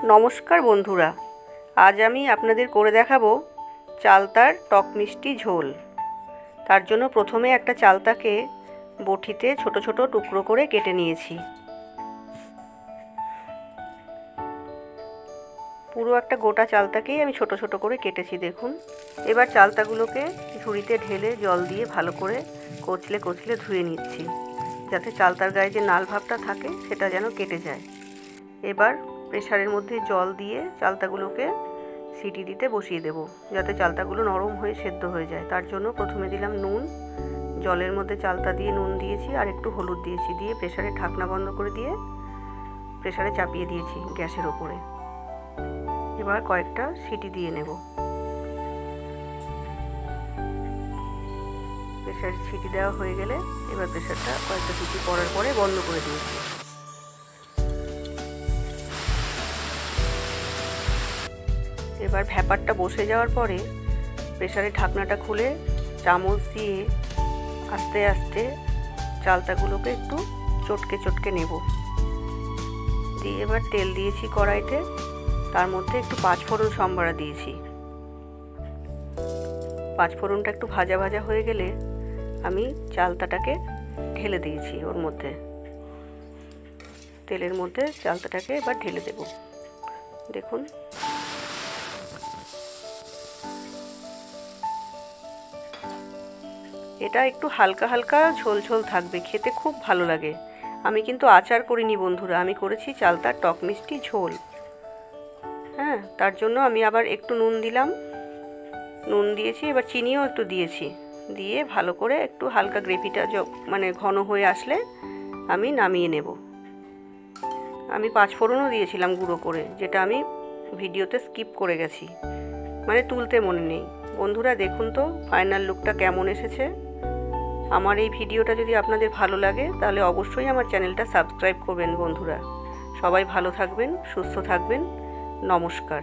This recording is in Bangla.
নমস্কার বন্ধুরা, আজ আমি আপনাদের করে দেখাবো চালতার টক মিষ্টি ঝোল। তার জন্য প্রথমে একটা চালতাকে বটিতে ছোট ছোট টুকরো করে কেটে নিয়েছি। পুরো একটা গোটা চালতাকেই আমি ছোট ছোট করে কেটেছি, দেখুন। এবার চালতাগুলোকে ঝুড়িতে ঢেলে জল দিয়ে ভালো করে কচলে কচলে ধুয়ে নিচ্ছি, যাতে চালতার গায়ে যে নাল ভাবটা থাকে সেটা যেন কেটে যায়। এবার প্রেসারের মধ্যে জল দিয়ে চালতাগুলোকে সিটি দিতে বসিয়ে দেব, যাতে চালতাগুলো নরম হয়ে সেদ্ধ হয়ে যায়। তার জন্য প্রথমে দিলাম নুন, জলের মধ্যে চালতা দিয়ে নুন দিয়েছি আর একটু হলুদ দিয়েছি, দিয়ে প্রেসারে ঢাকনা বন্ধ করে দিয়ে প্রেসারে চাপিয়ে দিয়েছি গ্যাসের ওপরে। এবার কয়েকটা সিটি দিয়ে নেব। প্রেসার সিটি দেওয়া হয়ে গেলে এবার প্রেসারটা কয়েকটা সিটি পড়ার পরে বন্ধ করে দিয়েছি। এবার ভ্যাপারটা বসে যাওয়ার পরে প্রেসারের ঢাকনাটা খুলে চামচ দিয়ে আস্তে আস্তে চালতাগুলোকে একটু চটকে চটকে নেব। দিয়ে এবার তেল দিয়েছি কড়াইতে, তার মধ্যে একটু পাঁচফোড়ন সম্বারা দিয়েছি। পাঁচফোড়নটা একটু ভাজা ভাজা হয়ে গেলে আমি চালতাটাকে ঢেলে দিয়েছি ওর মধ্যে, তেলের মধ্যে চালতাটাকে এবার ঢেলে দেব। দেখুন, এটা একটু হালকা হালকা ঝোল ঝোল থাকবে, খেতে খুব ভালো লাগে। আমি কিন্তু আচার করিনি বন্ধুরা, আমি করেছি চালতার টক মিষ্টি ঝোল। হ্যাঁ, তার জন্য আমি আবার একটু নুন দিলাম, নুন দিয়েছি, এবার চিনিও একটু দিয়েছি, দিয়ে ভালো করে একটু হালকা গ্রেভিটা মানে ঘন হয়ে আসলে আমি নামিয়ে নেব। আমি পাঁচফোড়নও দিয়েছিলাম গুঁড়ো করে, যেটা আমি ভিডিওতে স্কিপ করে গেছি, মানে তুলতে মনে নেই। বন্ধুরা দেখুন তো ফাইনাল লুকটা কেমন এসেছে। আমার এই ভিডিওটা যদি আপনাদের ভালো লাগে তাহলে অবশ্যই আমার চ্যানেলটা সাবস্ক্রাইব করবেন বন্ধুরা। সবাই ভালো থাকবেন, সুস্থ থাকবেন। নমস্কার।